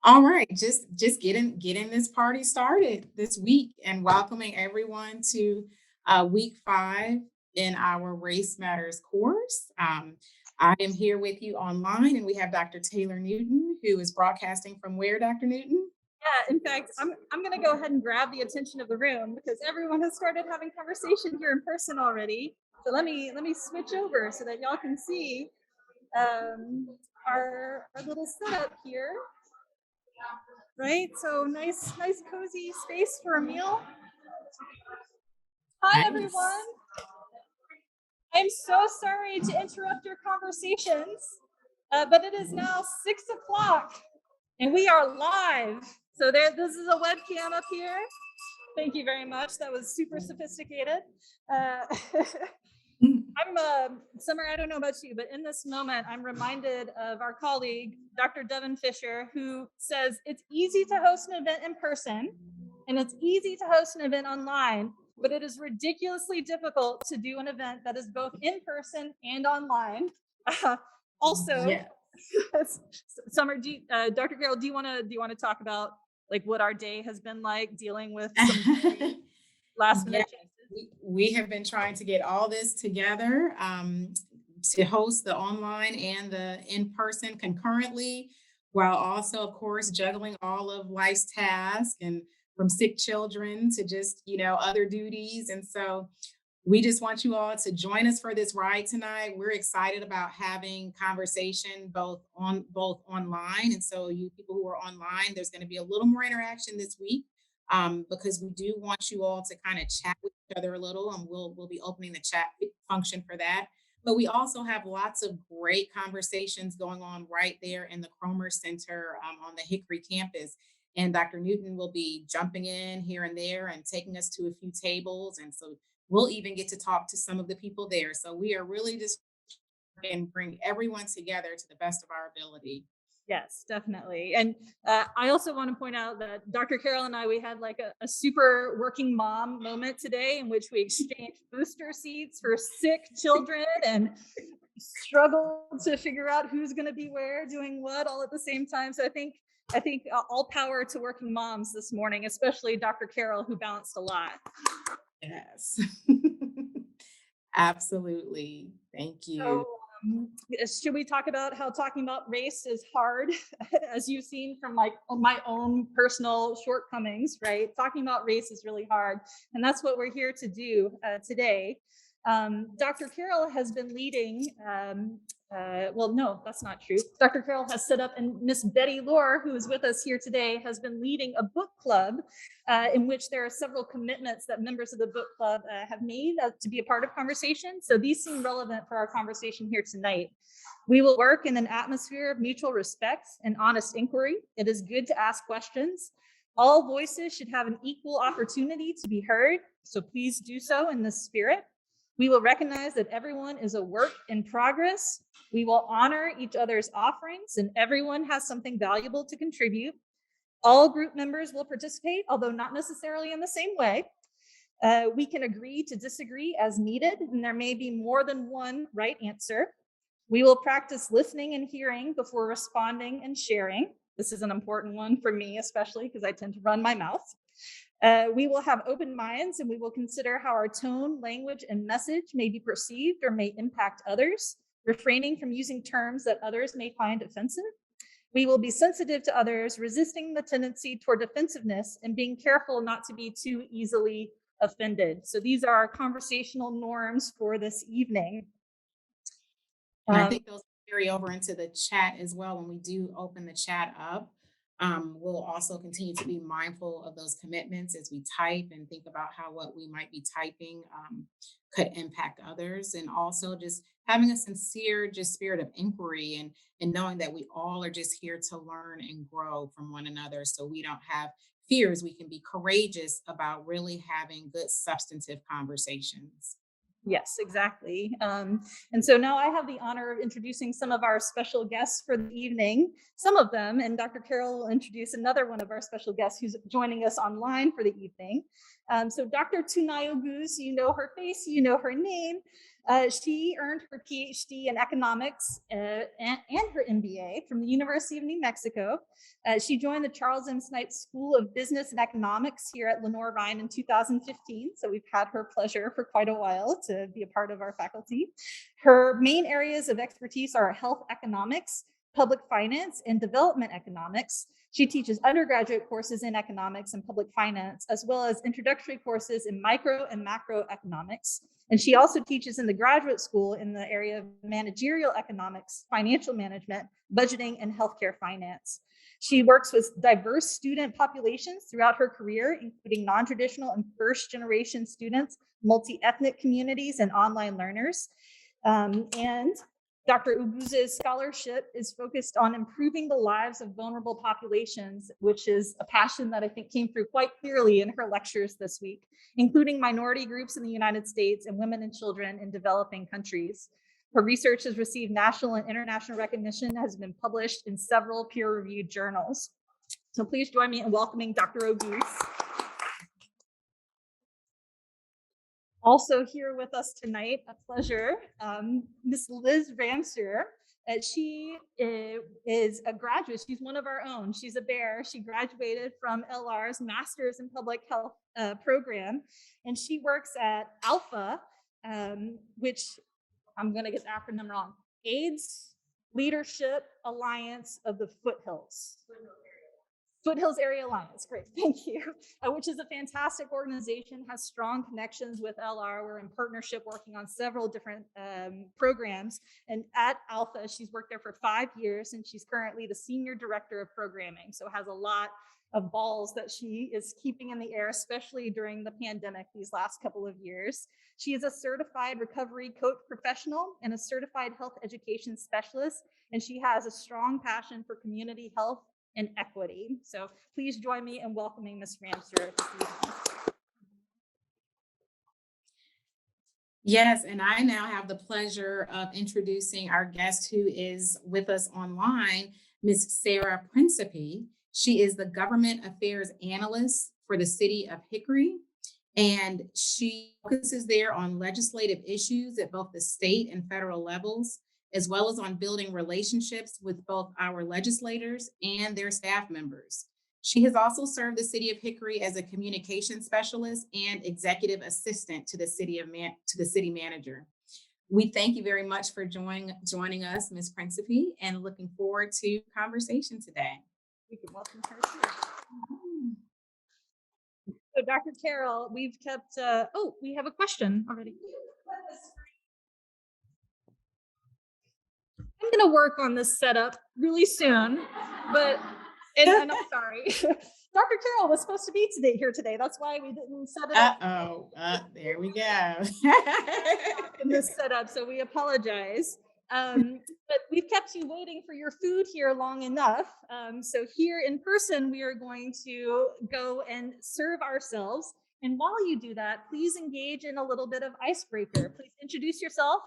All right, just getting this party started this week and welcoming everyone to week 5 in our Race Matters course. I am here with you online, and we have Dr. Taylor Newton, who is broadcasting from where, Dr. Newton? Yeah, in fact, I'm going to go ahead and grab the attention of the room because everyone has started having conversation here in person already. So let me switch over so that y'all can see um, our little setup here, right? So nice cozy space for a meal. Hi everyone. Nice. I'm so sorry to interrupt your conversations, but it is now 6 o'clock and we are live. So this is a webcam up here. Thank you very much. That was super sophisticated. I'm Summer, I don't know about you, but in this moment, I'm reminded of our colleague, Dr. Devin Fisher, who says it's easy to host an event in person and it's easy to host an event online, but it is ridiculously difficult to do an event that is both in person and online. Also, Yeah. Summer, Dr. Carroll, do you want to talk about like what our day has been like dealing with some last minute changes? We have been trying to get all this together to host the online and the in-person concurrently, while also, of course, juggling all of life's tasks and from sick children to just, other duties. And so we just want you all to join us for this ride tonight. We're excited about having conversation both online. And so you people who are online, there's going to be a little more interaction this week because we do want you all to kind of chat with each other a little, and we'll be opening the chat function for that. But we also have lots of great conversations going on right there in the Cromer Center on the Hickory campus. And Dr. Newton will be jumping in here and there and taking us to a few tables. And so we'll even get to talk to some of the people there. So we are really just and bring everyone together to the best of our ability. Yes, definitely. And I also want to point out that Dr. Carroll and we had like a super working mom moment today in which we exchanged booster seats for sick children and struggled to figure out who's going to be where, doing what all at the same time. So I think all power to working moms this morning, especially Dr. Carroll, who balanced a lot. Yes. Absolutely. Thank you. So, should we talk about how talking about race is hard, as you've seen from my own personal shortcomings, right? Talking about race is really hard, and that's what we're here to do today. Dr. Carroll has been leading, well, no, that's not true. Dr. Carroll has set up, and Miss Betty Lohr, who is with us here today, has been leading a book club in which there are several commitments that members of the book club have made to be a part of conversation. So these seem relevant for our conversation here tonight. We will work in an atmosphere of mutual respect and honest inquiry. It is good to ask questions. All voices should have an equal opportunity to be heard, so please do so in this spirit. We will recognize that everyone is a work in progress. We will honor each other's offerings, and everyone has something valuable to contribute. All group members will participate, although not necessarily in the same way. We can agree to disagree as needed, and there may be more than one right answer. We will practice listening and hearing before responding and sharing. This is an important one for me, especially because I tend to run my mouth. We will have open minds, and we will consider how our tone, language, and message may be perceived or may impact others, refraining from using terms that others may find offensive. We will be sensitive to others, resisting the tendency toward defensiveness and being careful not to be too easily offended. So these are our conversational norms for this evening. And I think those carry over into the chat as well. When we do open the chat up, we'll also continue to be mindful of those commitments as we type and think about how what we might be typing could impact others. And also just having a sincere just spirit of inquiry and knowing that we all are just here to learn and grow from one another. So we don't have fears. We can be courageous about really having good substantive conversations. Yes, exactly. And so now I have the honor of introducing some of our special guests for the evening, some of them, and Dr. Carroll will introduce another one of our special guests who's joining us online for the evening. So Dr. Tunay Oguz, you know her face, you know her name. She earned her PhD in economics and her MBA from the University of New Mexico. She joined the Charles M. Snipes School of Business and Economics here at Lenoir-Rhyne in 2015. So we've had her pleasure for quite a while to be a part of our faculty. Her main areas of expertise are health economics, public finance, and development economics. She teaches undergraduate courses in economics and public finance, as well as introductory courses in micro and macroeconomics. And she also teaches in the graduate school in the area of managerial economics, financial management, budgeting, and healthcare finance. She works with diverse student populations throughout her career, including non-traditional and first-generation students, multi-ethnic communities, and online learners. And Dr. Oguz's scholarship is focused on improving the lives of vulnerable populations, which is a passion that I think came through quite clearly in her lectures this week, including minority groups in the United States and women and children in developing countries. Her research has received national and international recognition, has been published in several peer-reviewed journals. So please join me in welcoming Dr. Oguz. Also here with us tonight, a pleasure, Ms. Liz Ramseur. She is a graduate. She's one of our own. She's a bear. She graduated from LR's Master's in Public Health program, and she works at Alpha, which I'm going to get the acronym wrong. AIDS Leadership Alliance of the Foothills. Foothills Area Alliance, great, thank you. Which is a fantastic organization, has strong connections with LR. We're in partnership working on several different programs. And at Alpha, she's worked there for 5 years, and she's currently the Senior Director of Programming. So has a lot of balls that she is keeping in the air, especially during the pandemic these last couple of years. She is a certified recovery coach professional and a certified health education specialist, and she has a strong passion for community health and equity. So please join me in welcoming Ms. Ramseur. Yes, and I now have the pleasure of introducing our guest who is with us online, Ms. Sarah Principe. She is the Government Affairs Analyst for the City of Hickory, and she focuses there on legislative issues at both the state and federal levels, as well as on building relationships with both our legislators and their staff members. She has also served the City of Hickory as a communication specialist and executive assistant to the city manager. We thank you very much for joining us, Ms. Principe, and looking forward to conversation today. We can welcome her too. So Dr. Carroll, we've kept, we have a question already. I'm going to work on this setup really soon, but, and I'm sorry. Dr. Carroll was supposed to be here today. That's why we didn't set it up. There we go. In this setup, so we apologize. But we've kept you waiting for your food here long enough. So here in person, we are going to go and serve ourselves. And while you do that, please engage in a little bit of icebreaker. Please introduce yourself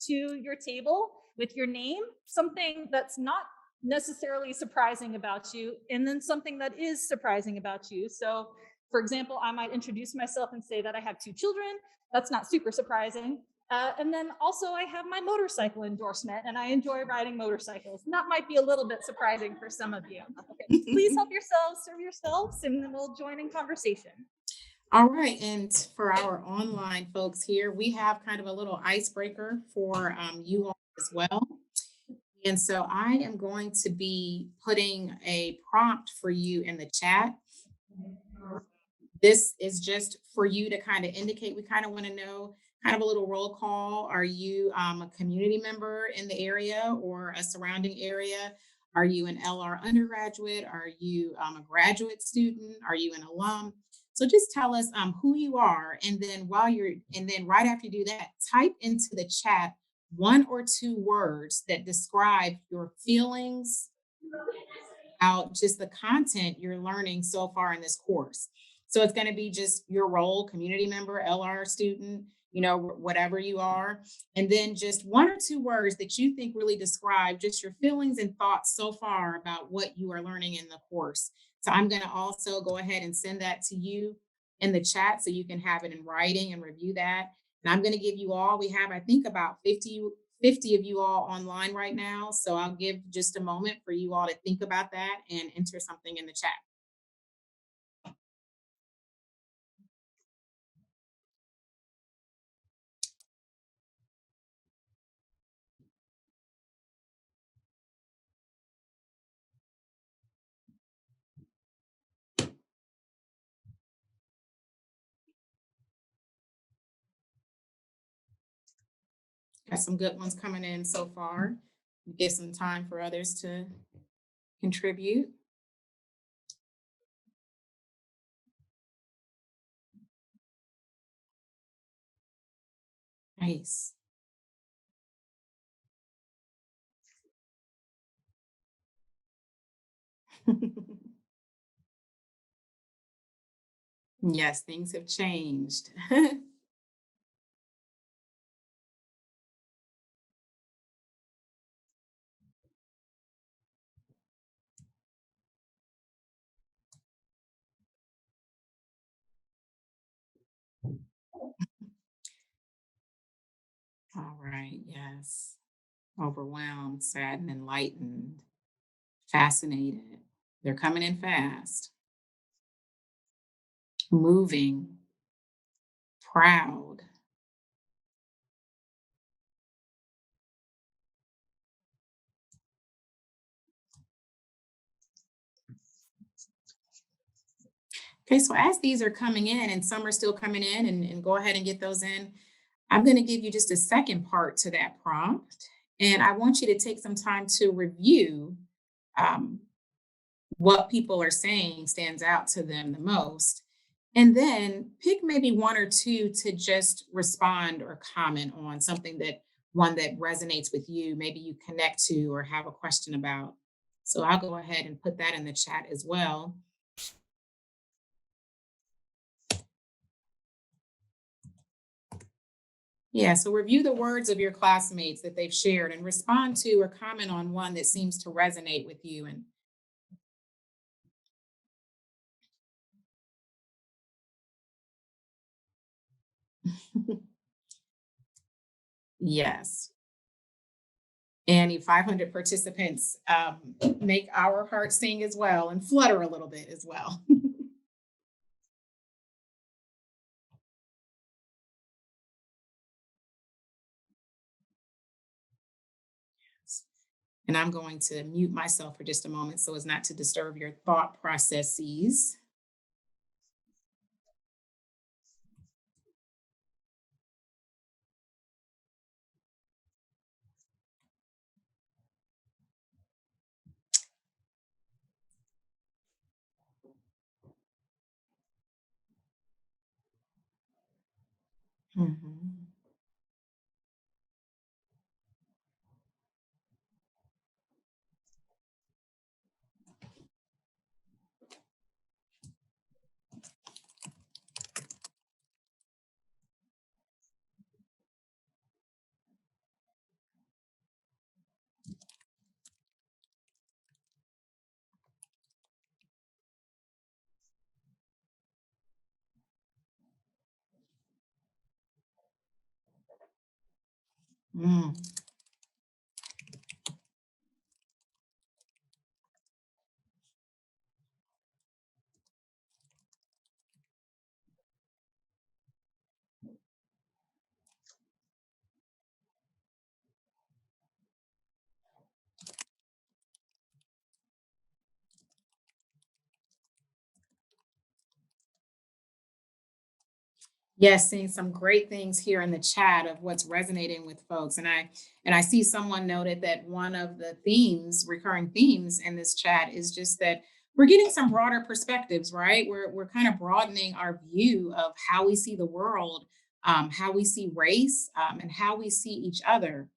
to your table with your name, something that's not necessarily surprising about you, and then something that is surprising about you. So for example, I might introduce myself and say that I have 2 children. That's not super surprising. And then also I have my motorcycle endorsement and I enjoy riding motorcycles. And that might be a little bit surprising for some of you. Okay. Please help yourselves, serve yourselves, and then we'll join in conversation. All right, and for our online folks here, we have kind of a little icebreaker for you all as well. And so I am going to be putting a prompt for you in the chat. This is just for you to kind of indicate, we kind of want to know kind of a little roll call. Are you a community member in the area or a surrounding area? Are you an LR undergraduate? Are you a graduate student? Are you an alum? So just tell us who you are, and then right after you do that, type into the chat 1 or 2 words that describe your feelings about just the content you're learning so far in this course. So it's going to be just your role, community member, LR student, whatever you are. And then just 1 or 2 words that you think really describe just your feelings and thoughts so far about what you are learning in the course. So I'm going to also go ahead and send that to you in the chat so you can have it in writing and review that. And I'm going to give you all, we have, I think, about 50 of you all online right now. So I'll give just a moment for you all to think about that and enter something in the chat. Got some good ones coming in so far. Give some time for others to contribute. Nice. Yes, things have changed. All right, yes. Overwhelmed, saddened, enlightened, fascinated. They're coming in fast, moving, proud. Okay, so as these are coming in and some are still coming in, and go ahead and get those in, I'm going to give you just a second part to that prompt. And I want you to take some time to review um, what people are saying stands out to them the most. And then pick maybe one or two to just respond or comment on something that one that resonates with you, maybe you connect to or have a question about. So I'll go ahead and put that in the chat as well. Yeah, so review the words of your classmates that they've shared and respond to or comment on one that seems to resonate with you. And yes, Annie, 500 participants make our hearts sing as well and flutter a little bit as well. And I'm going to mute myself for just a moment so as not to disturb your thought processes. Mhm. Mm. Yes, seeing some great things here in the chat of what's resonating with folks. And I see someone noted that one of the themes, recurring themes in this chat is just that we're getting some broader perspectives, right? We're kind of broadening our view of how we see the world, how we see race, and how we see each other.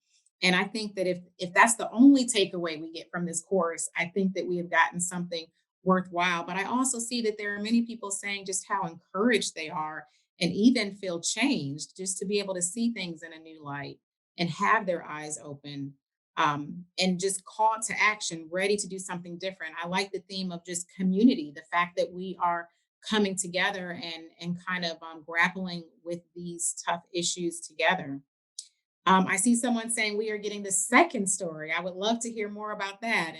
And I think that if that's the only takeaway we get from this course, I think that we have gotten something worthwhile. But I also see that there are many people saying just how encouraged they are and even feel changed just to be able to see things in a new light and have their eyes open, and just call to action, ready to do something different. I like the theme of just community, the fact that we are coming together and kind of grappling with these tough issues together. I see someone saying we are getting the second story. I would love to hear more about that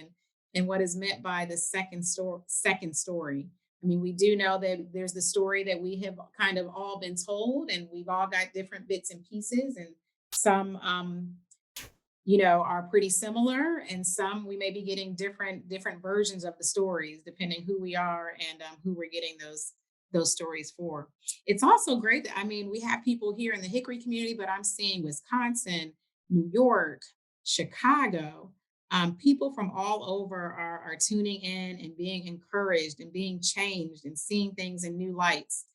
and what is meant by the second story. I mean, we do know that there's the story that we have kind of all been told, and we've all got different bits and pieces, and some are pretty similar, and some we may be getting different versions of the stories depending who we are and who we're getting those stories for. It's also great that, I mean, we have people here in the Hickory community, but I'm seeing Wisconsin, New York, Chicago. People from all over are tuning in and being encouraged and being changed and seeing things in new lights.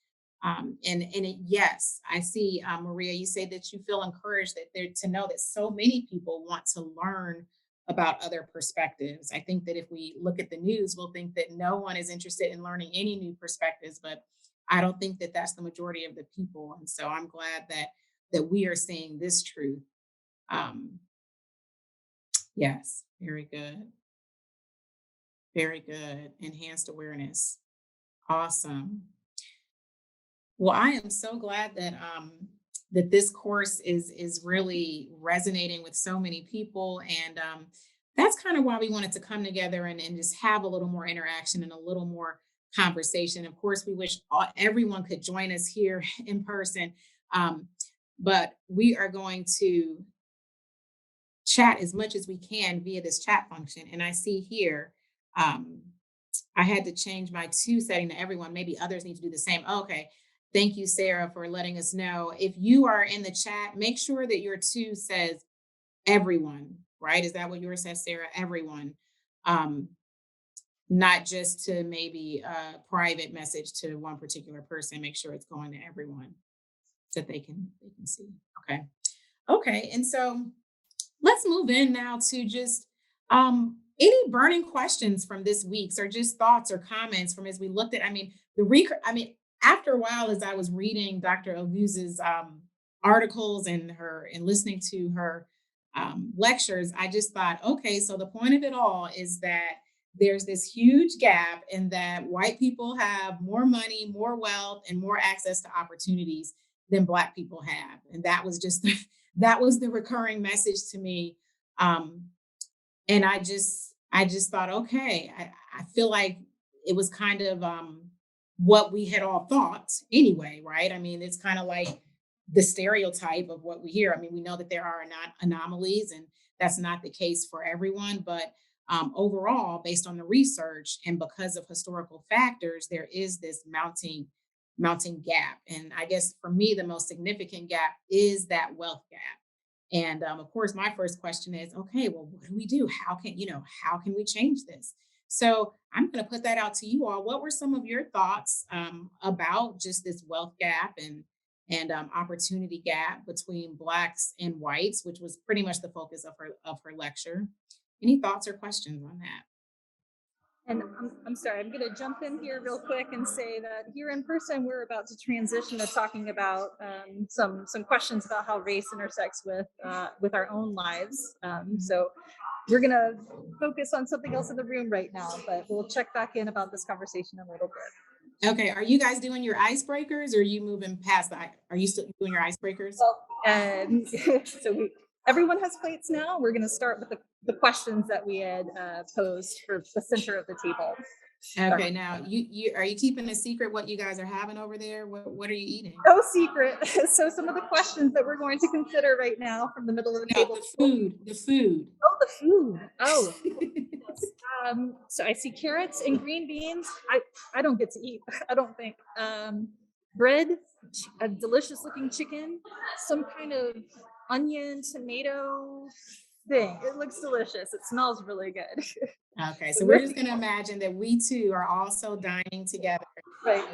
Yes, I see, Maria, you say that you feel encouraged that there to know that so many people want to learn about other perspectives. I think that if we look at the news, we'll think that no one is interested in learning any new perspectives, but I don't think that that's the majority of the people. And so I'm glad that we are seeing this truth. Um, yes, very good, very good. Enhanced awareness, awesome. Well, I am so glad that this course is really resonating with so many people, and that's kind of why we wanted to come together and just have a little more interaction and a little more conversation. Of course, we wish everyone could join us here in person, um, but we are going to chat as much as we can via this chat function. And I see here, um, I had to change my to setting to everyone. Maybe others need to do the same. Okay. Thank you, Sarah, for letting us know. If you are in the chat, make sure that your to says everyone, right? Is that what yours says, Sarah? Everyone. Um, Not just to maybe a private message to one particular person. Make sure it's going to everyone so that they can see. Okay. Okay. And so let's move in now to just any burning questions from this week's or just thoughts or comments from as we looked at. I mean, after a while, as I was reading Dr. Oguz's articles and listening to her lectures, I just thought, okay, so the point of it all is that there's this huge gap in that white people have more money, more wealth, and more access to opportunities than Black people have, and that was just that was the recurring message to me. um, and I just thought, okay, I feel like it was kind of what we had all thought anyway, right? I mean, it's kind of like the stereotype of what we hear. I mean, we know that there are not anomalies, and that's not the case for everyone, but overall, based on the research and because of historical factors, there is this mounting gap. And I guess for me, the most significant gap is that wealth gap. And of course, my first question is, okay, well, what do we do? How can we change this? So I'm going to put that out to you all. What were some of your thoughts about just this wealth gap and opportunity gap between Blacks and whites, which was pretty much the focus of her lecture? Any thoughts or questions on that? And I'm sorry, I'm going to jump in here real quick and say that here in person, we're about to transition to talking about some questions about how race intersects with our own lives. So we're going to focus on something else in the room right now, but we'll check back in about this conversation in a little bit. Okay, are you guys doing your icebreakers, or are you moving past that? Are you still doing your icebreakers? Well, so everyone has plates now. We're going to start with the questions that we had posed for the center of the table. Okay, now you are you keeping a secret what you guys are having over there? What are you eating? No secret. So some of the questions that we're going to consider right now from the middle of the No, table. the food. Oh, the food. Oh. So I see carrots and green beans. I don't get to eat. I don't think. Bread, a delicious looking chicken, some kind of onion tomato thing. It looks delicious. It smells really good. Okay, so we're just going to imagine that we too are also dining together. Right.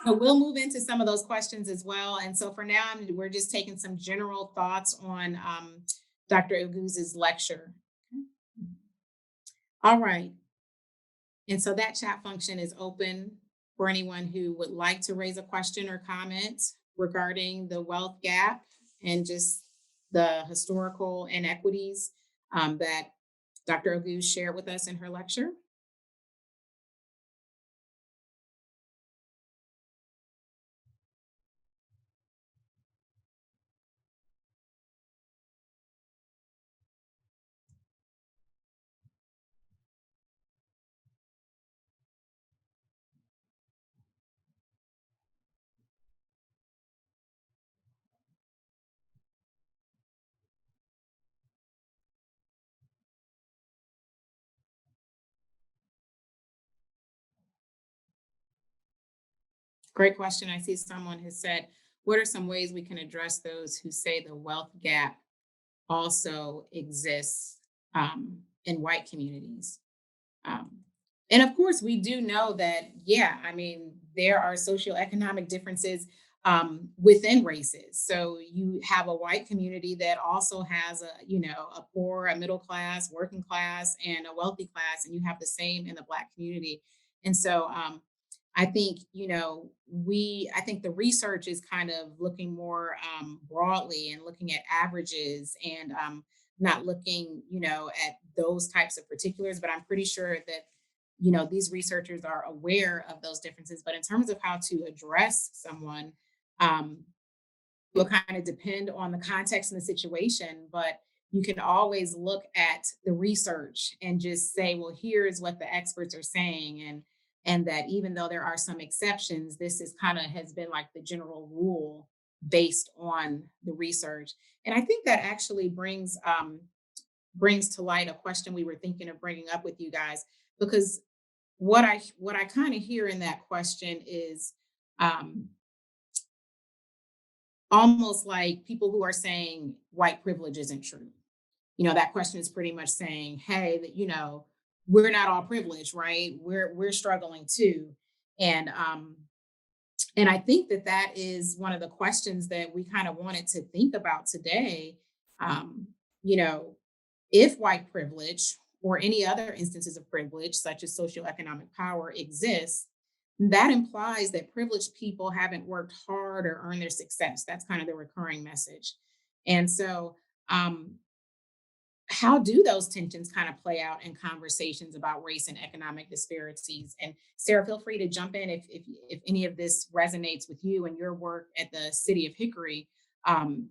So we'll move into some of those questions as well. And so for now, we're just taking some general thoughts on Dr. Oguz's lecture. All right. And so that chat function is open for anyone who would like to raise a question or comment regarding the wealth gap and just the historical inequities that Dr. Oguz shared with us in her lecture. Great question. I see someone has said, what are some ways we can address those who say the wealth gap also exists in white communities? Um, and of course, we do know that, yeah, I mean, there are socioeconomic differences within races. So you have a white community that also has a, you know, a poor, a middle class, working class, and a wealthy class, and you have the same in the Black community. And so I think, you know, I think the research is kind of looking more broadly and looking at averages and not looking, you know, at those types of particulars, but I'm pretty sure that, you know, these researchers are aware of those differences. But in terms of how to address someone, um, will kind of depend on the context and the situation, but you can always look at the research and just say, well, here's what the experts are saying. And that even though there are some exceptions, this is kind of has been like the general rule based on the research. And I think that actually brings to light a question we were thinking of bringing up with you guys, because what I kind of hear in that question is um, almost like people who are saying white privilege isn't true. You know, that question is pretty much saying, hey, that, you know, we're not all privileged, right? We're struggling too. And and I think that that is one of the questions that we kind of wanted to think about today. Um, you know, if white privilege or any other instances of privilege, such as socioeconomic power, exists, that implies that privileged people haven't worked hard or earned their success. That's kind of the recurring message. And so, um, how do those tensions kind of play out in conversations about race and economic disparities? And Sarah, feel free to jump in if any of this resonates with you and your work at the City of Hickory. Um,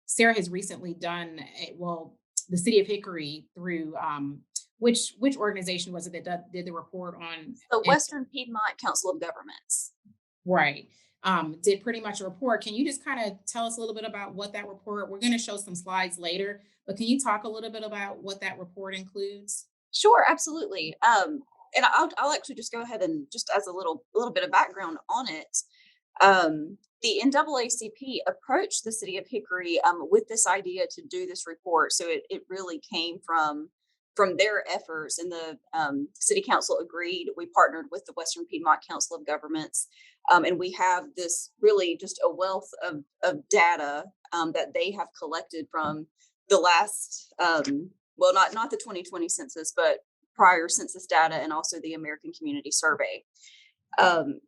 Sarah has recently done well, the City of Hickory through which organization was it that did the report on? The Western Piedmont Council of Governments. Right. Did pretty much a report. Can you just kind of tell us a little bit about what that report? We're going to show some slides later, but can you talk a little bit about what that report includes? Sure, absolutely. And I'll actually just go ahead and just as a little bit of background on it. The NAACP approached the City of Hickory with this idea to do this report. So it really came from their efforts, and the City Council agreed. We partnered with the Western Piedmont Council of Governments, and we have this really just a wealth of data that they have collected from the last, well, not the 2020 census, but prior census data, and also the American Community Survey. Um,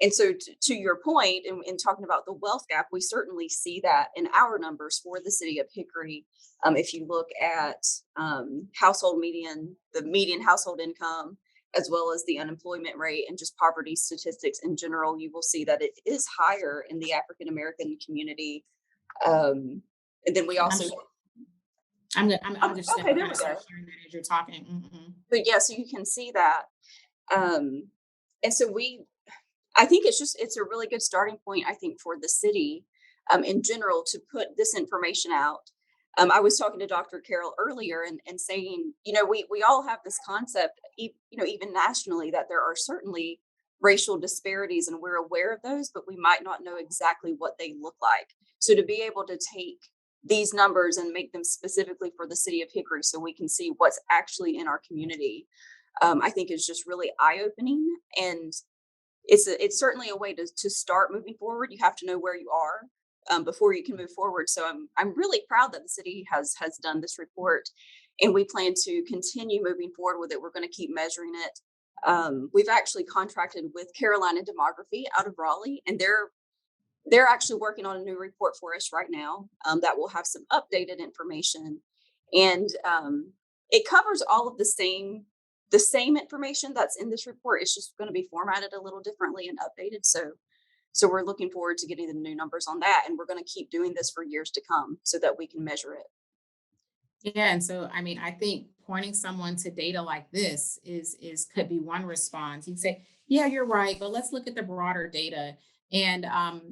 and so to your point, in talking about the wealth gap, we certainly see that in our numbers for the City of Hickory. If you look at the median household income, as well as the unemployment rate and just poverty statistics in general, you will see that it is higher in the African American community. And then we I'm also, I'm just okay, gonna there kind we of go. start sharing that as you're talking. But yeah, so you can see that. Um, and so I think it's a really good starting point, I think, for the city in general to put this information out. I was talking to Dr. Carroll earlier and saying, we all have this concept, even nationally, that there are certainly racial disparities and we're aware of those, but we might not know exactly what they look like. So to be able to take these numbers and make them specifically for the City of Hickory so we can see what's actually in our community, I think is just really eye-opening. And it's certainly a way to start moving forward. You have to know where you are before you can move forward. So I'm really proud that the city has done this report, and we plan to continue moving forward with it. We're going to keep measuring it. We've actually contracted with Carolina Demography out of Raleigh, and they're actually working on a new report for us right now that will have some updated information, and it covers all of the same information that's in this report. It's just going to be formatted a little differently and updated. So we're looking forward to getting the new numbers on that, and we're going to keep doing this for years to come so that we can measure it. Yeah, and so I mean, I think pointing someone to data like this is could be one response. You'd say, "Yeah, you're right, but let's look at the broader data." And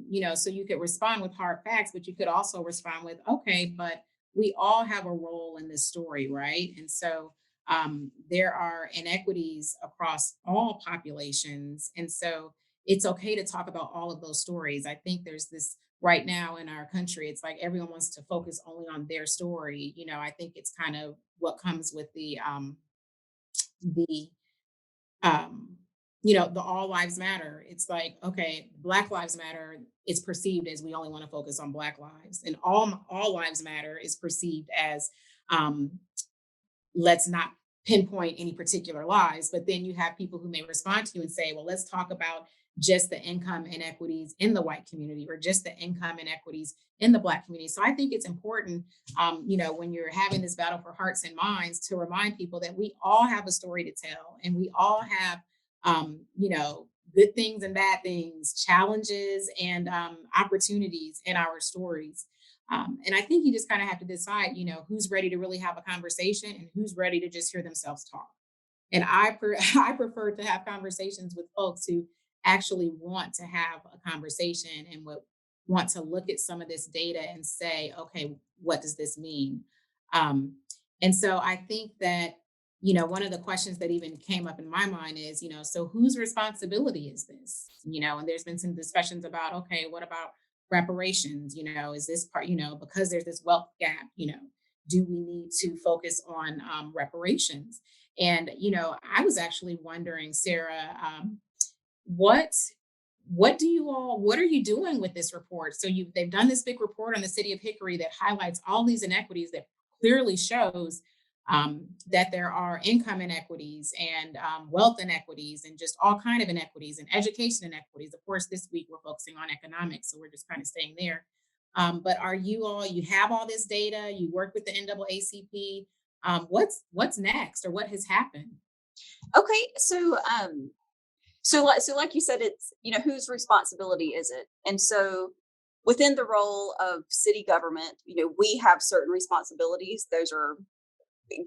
you know, so you could respond with hard facts, but you could also respond with, "Okay, but we all have a role in this story, right?" And so there are inequities across all populations, and so it's okay to talk about all of those stories. I think there's this right now in our country, it's like everyone wants to focus only on their story. I think it's kind of what comes with the um the all lives matter. It's like, okay, Black lives matter, it's perceived as we only want to focus on Black lives, and all lives matter is perceived as um let's not pinpoint any particular lives. But then you have people who may respond to you and say, well, let's talk about just the income inequities in the white community, or just the income inequities in the Black community. So I think it's important, when you're having this battle for hearts and minds, to remind people that we all have a story to tell, and we all have, good things and bad things, challenges and opportunities in our stories. And I think you just kind of have to decide, who's ready to really have a conversation and who's ready to just hear themselves talk. And I prefer to have conversations with folks who actually want to have a conversation and want to look at some of this data and say, okay, what does this mean? Um, and so I think that, one of the questions that even came up in my mind is, so whose responsibility is this? And there's been some discussions about, okay, what about reparations? Is this part, because there's this wealth gap, do we need to focus on reparations? And, I was actually wondering, Sarah, what what are you doing with this report? So they've done this big report on the city of Hickory that highlights all these inequities, that clearly shows that there are income inequities and wealth inequities and just all kind of inequities and education inequities. Of course, this week we're focusing on economics, so we're just kind of staying there. But you have all this data, you work with the NAACP. What's next, or what has happened? Okay, so like you said, it's, whose responsibility is it? And so within the role of city government, we have certain responsibilities. Those are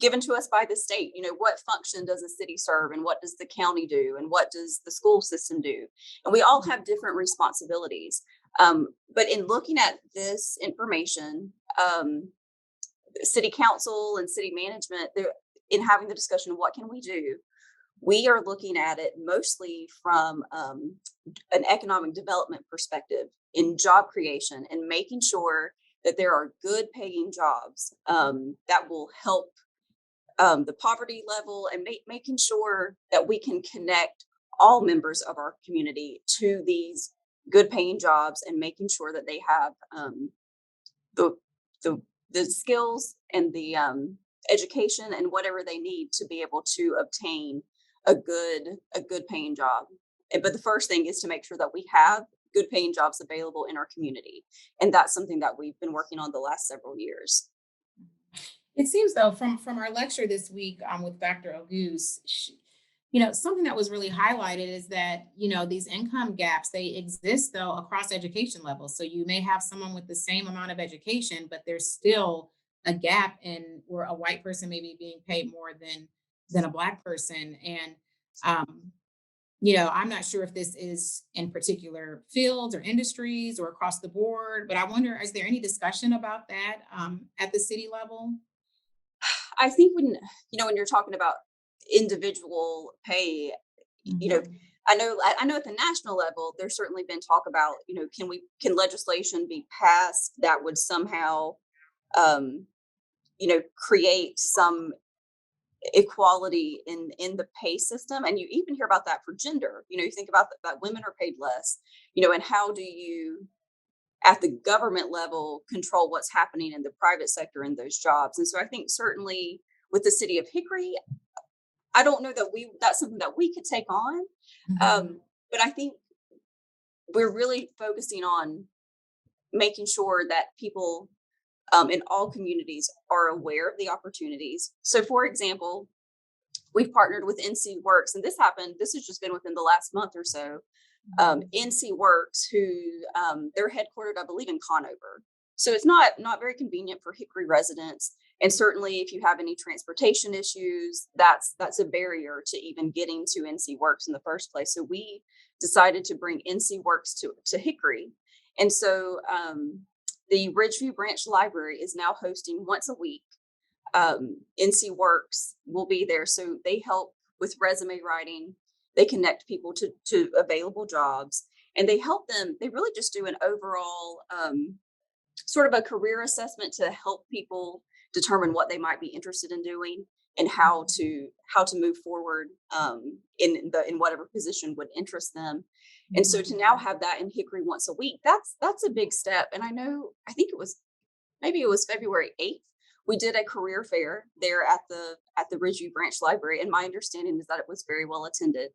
given to us by the state. What function does a city serve, and what does the county do, and what does the school system do? And we all have different responsibilities. But in looking at this information, city council and city management, in having the discussion of what can we do, we are looking at it mostly from an economic development perspective, in job creation, and making sure that there are good paying jobs that will help the poverty level, and making sure that we can connect all members of our community to these good paying jobs, and making sure that they have the, the the skills and the education and whatever they need to be able to obtain a good paying job. But the first thing is to make sure that we have good paying jobs available in our community, and that's something that we've been working on the last several years. It seems though, from our lecture this week with Dr. Oguz, something that was really highlighted is that, these income gaps, they exist though across education levels. So you may have someone with the same amount of education, but there's still a gap in where a white person may be being paid more than a Black person. And I'm not sure if this is in particular fields or industries or across the board, but I wonder, is there any discussion about that at the city level? I think when you're talking about individual pay, Mhm. I know at the national level, there's certainly been talk about, can legislation be passed that would somehow, um, create some equality in the pay system. And you even hear about that for gender. You think about that women are paid less, and how do you, at the government level, control what's happening in the private sector in those jobs? And so I think certainly with the city of Hickory, I don't know that that's something that we could take on. Mhm. But I think we're really focusing on making sure that people in all communities are aware of the opportunities. So for example, we've partnered with NC Works, and this has just been within the last month or so. NC Works, who they're headquartered, I believe, in Conover. So it's not very convenient for Hickory residents. And certainly if you have any transportation issues, that's a barrier to even getting to NC Works in the first place. So we decided to bring NC Works to Hickory. And so the Ridgeview Branch Library is now hosting once a week. NC Works will be there. So they help with resume writing. They connect people to available jobs, and they help them. They really just do an overall sort of a career assessment to help people determine what they might be interested in doing and how to move forward in whatever position would interest them. And so Mhm. to now have that in Hickory once a week, that's a big step. And I think it was maybe it was February 8th. We did a career fair there at the Ridgeview Branch Library, and my understanding is that it was very well attended.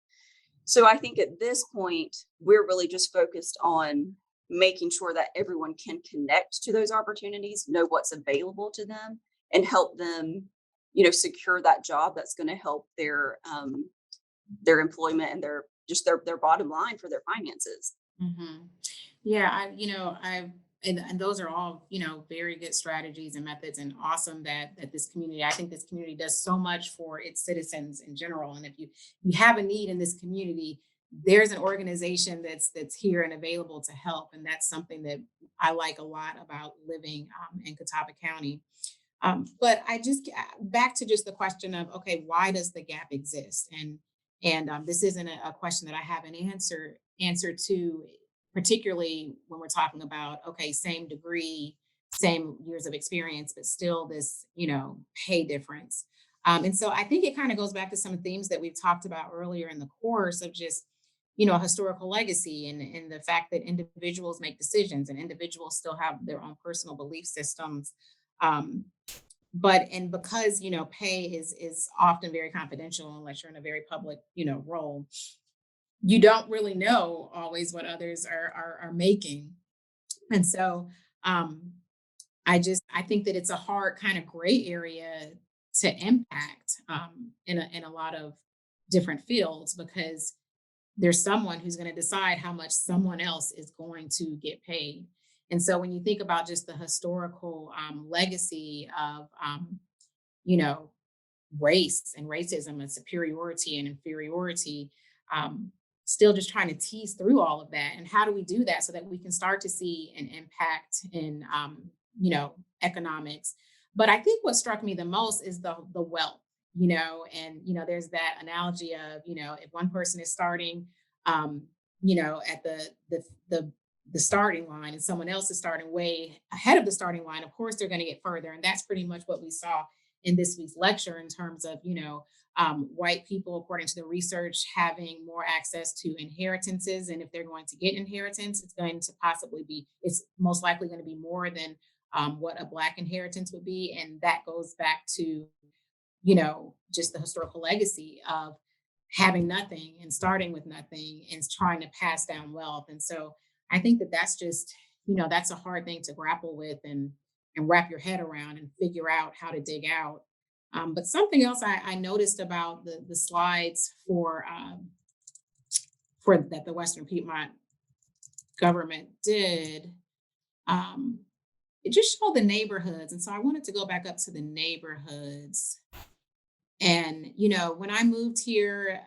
So I think at this point, we're really just focused on making sure that everyone can connect to those opportunities, know what's available to them, and help them, secure that job that's going to help their employment and their bottom line for their finances. Mhm. Yeah, and those are all, very good strategies and methods, and awesome that this community, I think this community does so much for its citizens in general. And if you have a need in this community, there's an organization that's here and available to help. And that's something that I like a lot about living in Catawba County. But I just back to just the question of, okay, why does the gap exist? And this isn't a question that I have an answer to, particularly when we're talking about, okay, same degree, same years of experience, but still this, pay difference. And so I think it kind of goes back to some themes that we've talked about earlier in the course of just, historical legacy, and the fact that individuals make decisions and individuals still have their own personal belief systems. Um, and because, pay is often very confidential unless you're in a very public, role, you don't really know always what others are making. And so um I think that it's a hard kind of gray area to impact in a lot of different fields, because there's someone who's going to decide how much someone else is going to get paid. And so when you think about just the historical legacy of you know race and racism and superiority and inferiority, um, still just trying to tease through all of that. And how do we do that so that we can start to see an impact in, economics? But I think what struck me the most is the wealth, and, there's that analogy of, if one person is starting, at the starting line, and someone else is starting way ahead of the starting line, of course they're going to get further. And that's pretty much what we saw in this week's lecture in terms of, white people, according to the research, having more access to inheritances. And if they're going to get inheritance, it's most likely going to be more than what a Black inheritance would be. And that goes back to, just the historical legacy of having nothing and starting with nothing and trying to pass down wealth. And so I think that that's just, that's a hard thing to grapple with and wrap your head around and figure out how to dig out. But something else I noticed about the slides for that the Western Piedmont government did, um, it just showed the neighborhoods. And so I wanted to go back up to the neighborhoods. And, when I moved here,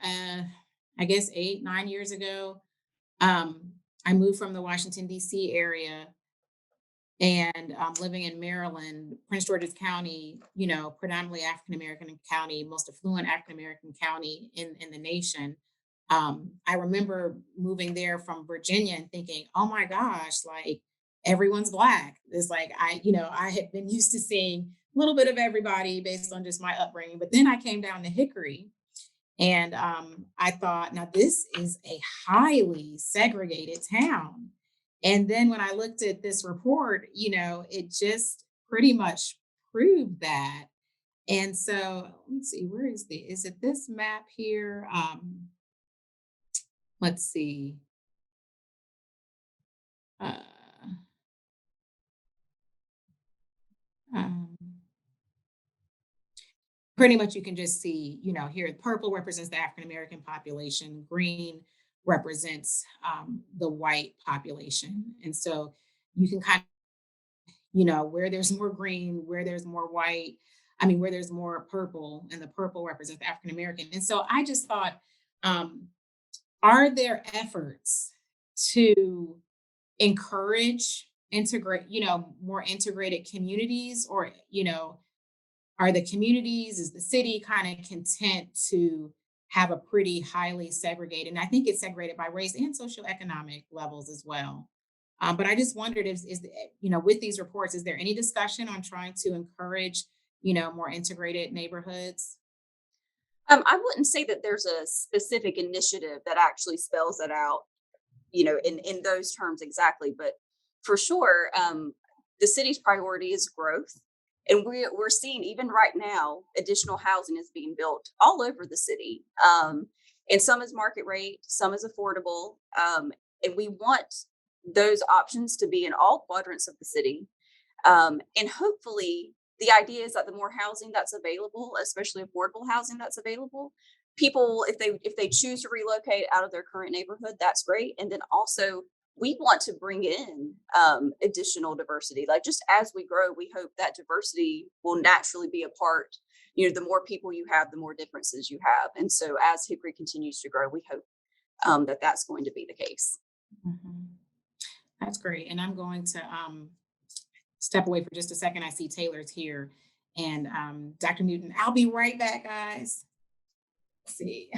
I guess 8, 9 years ago, um, I moved from the Washington, D.C. area, and living in Maryland, Prince George's County, predominantly African American county, most affluent African American county in the nation. I remember moving there from Virginia and thinking, oh my gosh, like everyone's Black. It's like I had been used to seeing a little bit of everybody based on just my upbringing. But then I came down to Hickory, and I thought, now this is a highly segregated town. And then when I looked at this report, it just pretty much proved that. And so let's see, is it this map here? Let's see. Uh, um, Pretty much you can just see, here purple represents the African American population, green represents the white population. And so you can kind of, where there's more green, where there's more white, where there's more purple, and the purple represents the African American. And so I just thought, um, are there efforts to encourage more integrated communities, or, are the communities, is the city kind of content to have a pretty highly segregated, and I think it's segregated by race and socioeconomic levels as well. But I just wondered if, with these reports, is there any discussion on trying to encourage, more integrated neighborhoods? I wouldn't say that there's a specific initiative that actually spells it out, in those terms exactly, but for sure, the city's priority is growth. And we're seeing even right now, additional housing is being built all over the city. And some is market rate, some is affordable. And we want those options to be in all quadrants of the city. And hopefully the idea is that the more housing that's available, especially affordable housing that's available, people, if they choose to relocate out of their current neighborhood, that's great. And then also we want to bring in additional diversity. Like, just as we grow, we hope that diversity will naturally be a part. The more people you have, the more differences you have. And so as Hickory continues to grow, we hope that that's going to be the case. Mhm. That's great. And I'm going to step away for just a second. I see Taylor's here. And Dr. Newton, I'll be right back, guys. Let's see.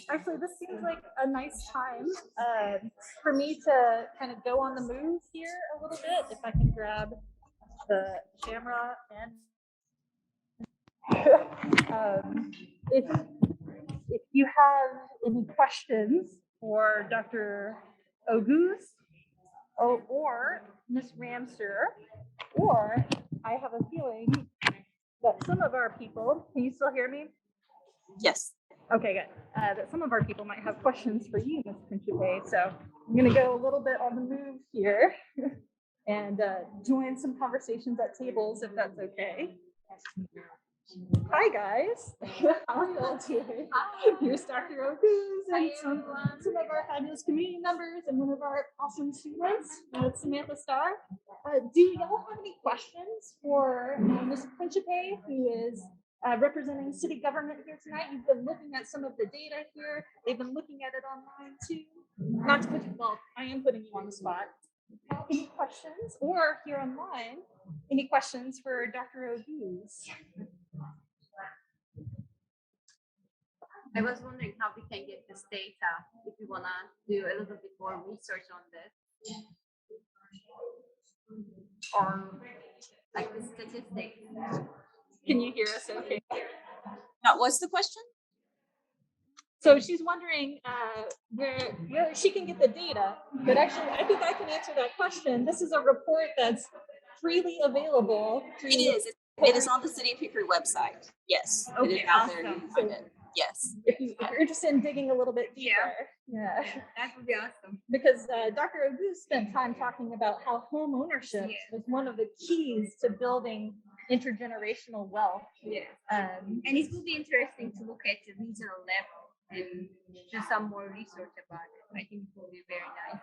Actually, this seems like a nice time for me to kind of go on the move here a little bit. If I can grab the camera and if you have any questions for Dr. Oguz or Miss Ramseur, or I have a feeling that some of our people, can you still hear me? Yes. Okay, good. That some of our people might have questions for you, Ms. Principe. So I'm going to go a little bit on the move here and join some conversations at tables, if that's okay. Hi, guys. How are you all doing? Here's Dr. Oguz and some of our fabulous community members and one of our awesome students, Samantha Starr. Do y'all have any questions for Ms. Principe, who is representing city government here tonight? You've been looking at some of the data here. They've been looking at it online too. Not to put you, well, I am putting you on the spot. Any questions, or here online, any questions for Dr. Oguz? I was wondering how we can get this data if you want to do a little bit more research on this. Or like the statistics. Can you hear us okay? Now, what's the question? So she's wondering where she can get the data, but actually I think I can answer that question. This is a report that's freely available. It is on the City of Hickory website. Yes. Okay, it is out there. awesome. You can find it. Yes. If you're interested in digging a little bit deeper. Yeah. That would be awesome. Because Dr. Oguz spent time talking about how home ownership is one of the keys to building intergenerational wealth. Yeah. And it will be interesting to look at the regional level and do some more research about it. I think it will be very nice.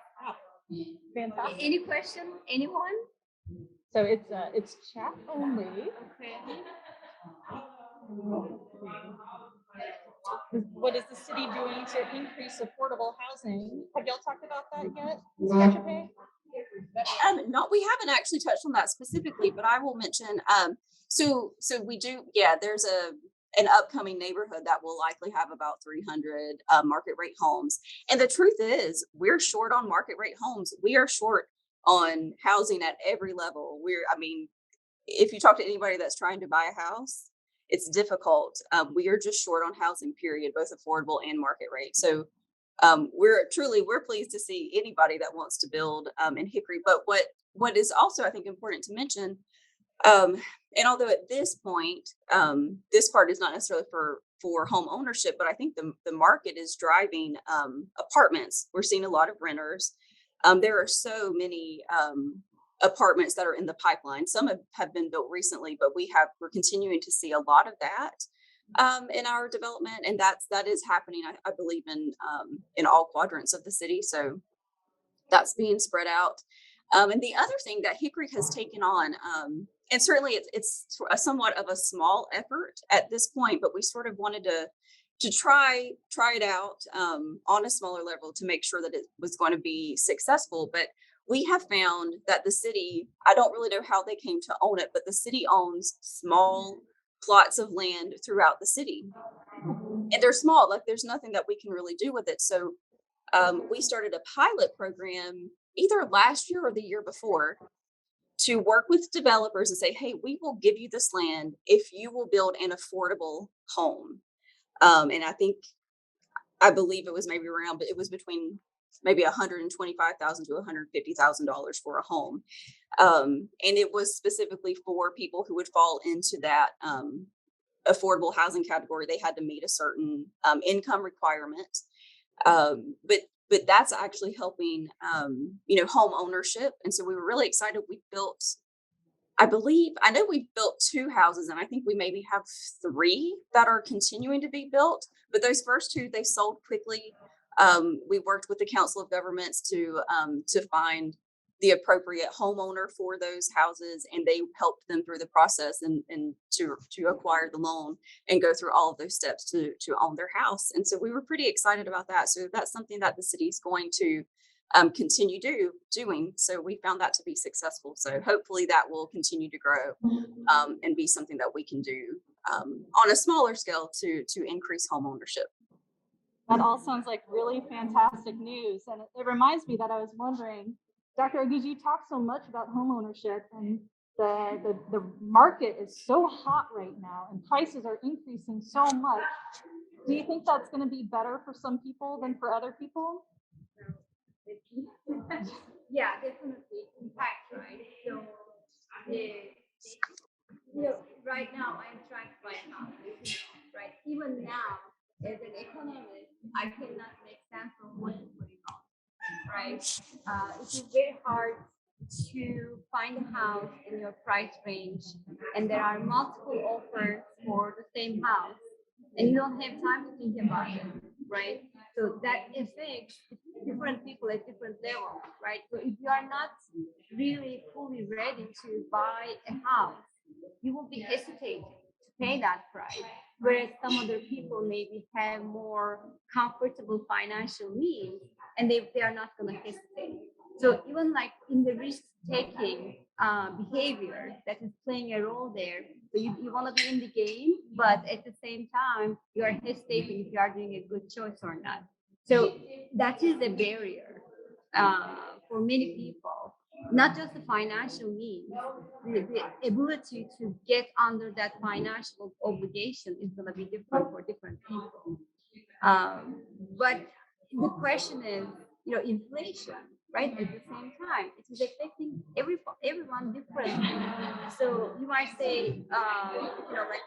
Fantastic. Any question? Anyone? So it's chat only. Okay. What is the city doing to increase affordable housing? Have y'all talked about that yet? Principe? No, we haven't actually touched on that specifically, but I will mention. So we do. Yeah, there's an upcoming neighborhood that will likely have about 300 market rate homes. And the truth is, we're short on market rate homes. We are short on housing at every level. If you talk to anybody that's trying to buy a house, it's difficult. We are just short on housing, period, both affordable and market rate. So we're pleased to see anybody that wants to build in Hickory. But what is also, I think, important to mention, and although at this point, this part is not necessarily for home ownership, but I think the market is driving apartments. We're seeing a lot of renters. There are so many apartments that are in the pipeline. Some have been built recently, but we're continuing to see a lot of that in our development, and that is happening. I believe in all quadrants of the city. So that's being spread out. And the other thing that Hickory has taken on, and certainly it's a somewhat of a small effort at this point, but we sort of wanted to try it out on a smaller level to make sure that it was going to be successful. But we have found that the city, I don't really know how they came to own it, but the city owns small plots of land throughout the city. And they're small, like there's nothing that we can really do with it. So we started a pilot program either last year or the year before to work with developers and say, hey, we will give you this land if you will build an affordable home. And I believe it was maybe around, but it was between maybe $125,000 to $150,000 for a home. And it was specifically for people who would fall into that affordable housing category. They had to meet a certain income requirement. But that's actually helping, home ownership. And so we were really excited. We built, I know we built 2 houses, and I think we maybe have 3 that are continuing to be built. But those first 2, they sold quickly. We worked with the Council of Governments to find the appropriate homeowner for those houses, and they helped them through the process and to acquire the loan and go through all of those steps to own their house. And so we were pretty excited about that. So that's something that the city is going to continue doing. So we found that to be successful. So hopefully that will continue to grow and be something that we can do on a smaller scale to increase home ownership. That all sounds like really fantastic news. And it reminds me that I was wondering, Dr. Oguz, you talk so much about home ownership, and the market is so hot right now and prices are increasing so much. Do you think that's going to be better for some people than for other people? Yeah, definitely. In fact, right? So, right now I'm trying to buy a house, right? Even now, as an economist, I cannot make sense of what is going on, right? It is very hard to find a house in your price range, and there are multiple offers for the same house, and you don't have time to think about it, right? So that affects different people at different levels, right? So if you are not really fully ready to buy a house, you will be hesitating to pay that price. Whereas some other people maybe have more comfortable financial means, and they are not going to hesitate. So even like in the risk-taking behavior that is playing a role there, so you want to be in the game, but at the same time, you are hesitating if you are doing a good choice or not. So that is a barrier for many people, not just the financial means, the ability to get under that financial obligation is going to be different for different people. But the question is, inflation, right? At the same time, it is affecting everyone differently. So you might say, like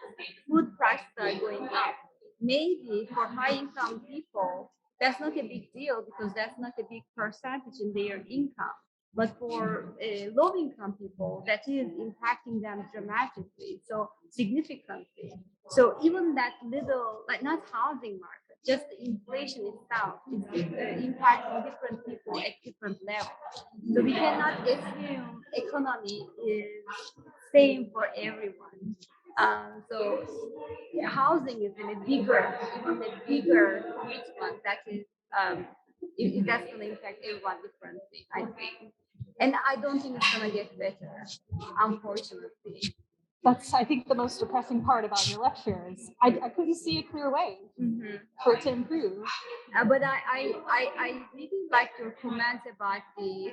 food prices are going up. Maybe for high income people, that's not a big deal because that's not a big percentage in their income. But for low income people, that is impacting them dramatically, so significantly. So even that little, like not housing market, just the inflation itself is impacting different people at different levels. So we cannot assume economy is same for everyone. So housing is in a bigger commitment that is that's going to impact everyone differently, I think. And I don't think it's going to get better, unfortunately. That's, I think, the most depressing part about your lecture is I couldn't see a clear way for it to improve. But I really like your comment about the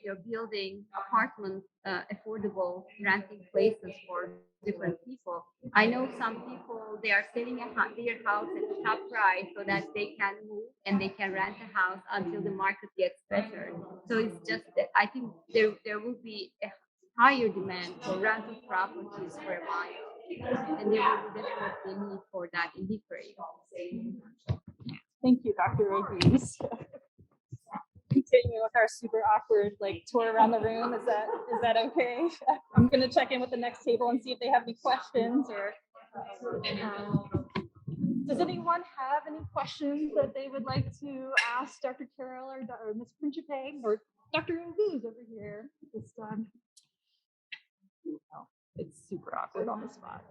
your building apartment affordable renting places for different people. I know some people, they are selling their house at the top price so that they can move and they can rent a house until the market gets better. So it's just that I think there will be a higher demand for rental properties for a while, and there will be definitely need for that in Hickory. Thank you, Dr. Oguz. Continuing with our super awkward tour around the room. Is that okay? I'm gonna check in with the next table and see if they have any questions or. Does anyone have any questions that they would like to ask Dr. Carroll or Ms. Principe or Dr. Oguz over here? Just it's super awkward on the spot.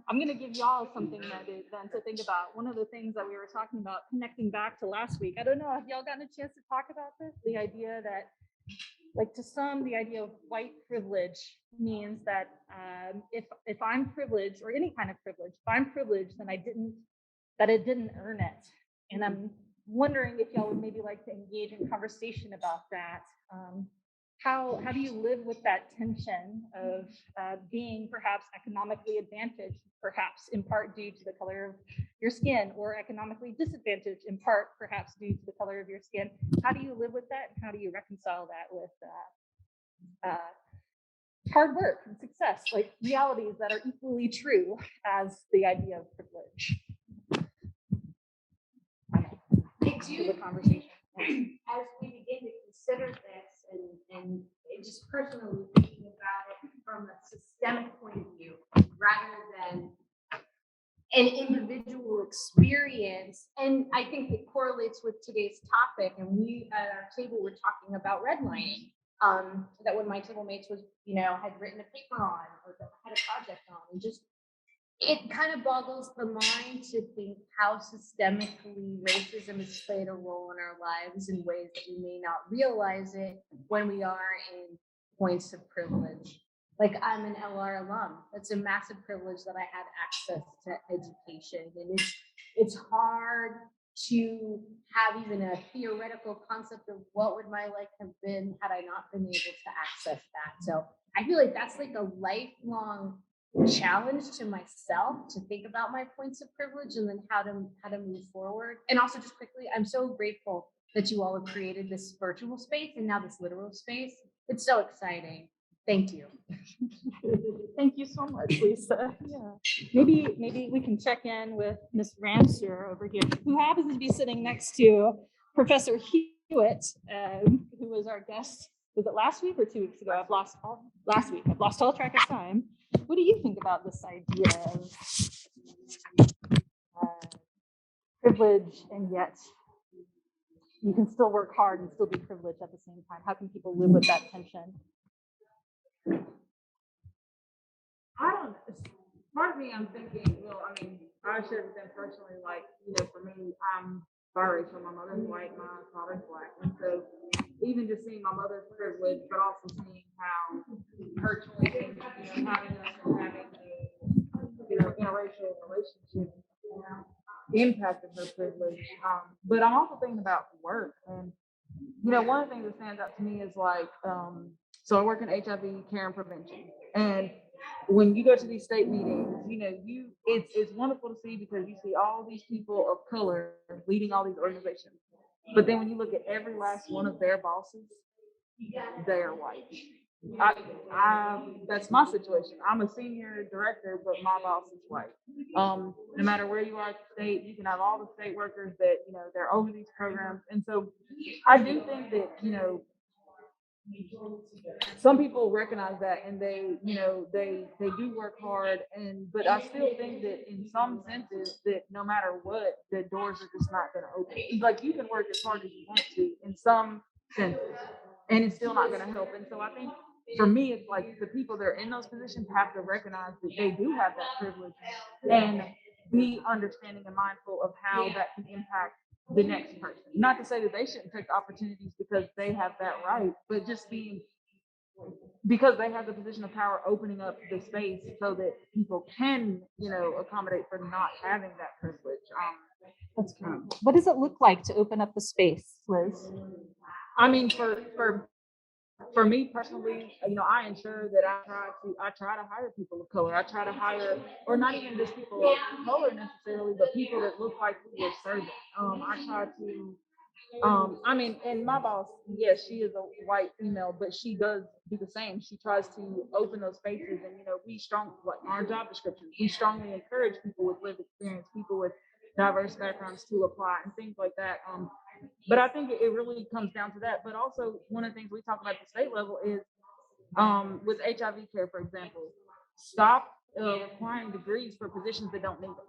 I'm going to give y'all something then to think about. One of the things that we were talking about, connecting back to last week, I don't know, have y'all gotten a chance to talk about this? The idea that like to some, the idea of white privilege means that if I'm privileged, or any kind of privilege, if I'm privileged, then I didn't earn it. And I'm wondering if y'all would maybe like to engage in conversation about that. How do you live with that tension of being perhaps economically advantaged, perhaps in part due to the color of your skin, or economically disadvantaged in part perhaps due to the color of your skin? How do you live with that, and how do you reconcile that with hard work and success, like realities that are equally true as the idea of privilege? The conversation. As we begin to consider this and just personally thinking about it from a systemic point of view rather than an individual experience, and I think it correlates with today's topic. And we at our table were talking about redlining. That when my table mates was, had written a paper on or had a project on, and just it kind of boggles the mind to think how systemically racism has played a role in our lives in ways that we may not realize it when we are in points of privilege. Like, I'm an LR alum. That's a massive privilege that I had access to education. And it's hard to have even a theoretical concept of what would my life have been had I not been able to access that. So I feel like that's like a lifelong challenge to myself to think about my points of privilege and then how to move forward. And also, just quickly, I'm so grateful that you all have created this virtual space and now this literal space. It's so exciting. Thank you. Thank you so much, Lisa. Yeah. Maybe we can check in with Miss Ramseur over here, who happens to be sitting next to Professor Hewitt, who was our guest. Was it last week or 2 weeks ago? I've lost all track of time. What do you think about this idea of privilege, and yet you can still work hard and still be privileged at the same time? How can people live with that tension? I don't know. Part of me, I'm thinking, well, I mean, I share with them personally, like, for me, I'm biracial. My mother's white, my father's black. And so even just seeing my mother's privilege, but also seeing how her choices, having us and having a, interracial relationship impacted her privilege. But I'm also thinking about work. And, one of the things that stands out to me is like, so I work in HIV care and prevention. And when you go to these state meetings, it's wonderful to see because you see all these people of color leading all these organizations. But then when you look at every last one of their bosses, they are white. That's my situation. I'm a senior director, but my boss is white. No matter where you are at the state, you can have all the state workers that, they're over these programs. And so I do think that, some people recognize that and they do work hard, but I still think that in some senses that no matter what, the doors are just not going to open. Like, you can work as hard as you want to in some senses and it's still not going to help. And so I think for me, it's like the people that are in those positions have to recognize that they do have that privilege and be understanding and mindful of how that can impact the next person. Not to say that they shouldn't take opportunities because they have that right, but just because they have the position of power, opening up the space so that people can, accommodate for not having that privilege. That's great. What does it look like to open up the space, Liz? I mean, for me personally, I ensure that I try to hire people of color. I try to hire, or not even just people of color necessarily, but people that look like who we're serving. I try to, and my boss, yes, she is a white female, but she does do the same. She tries to open those spaces, and we like our job descriptions, we strongly encourage people with lived experience, people with diverse backgrounds to apply and things like that. But I think it really comes down to that. But also, one of the things we talk about at the state level is with HIV care, for example, stop requiring degrees for positions that don't need them,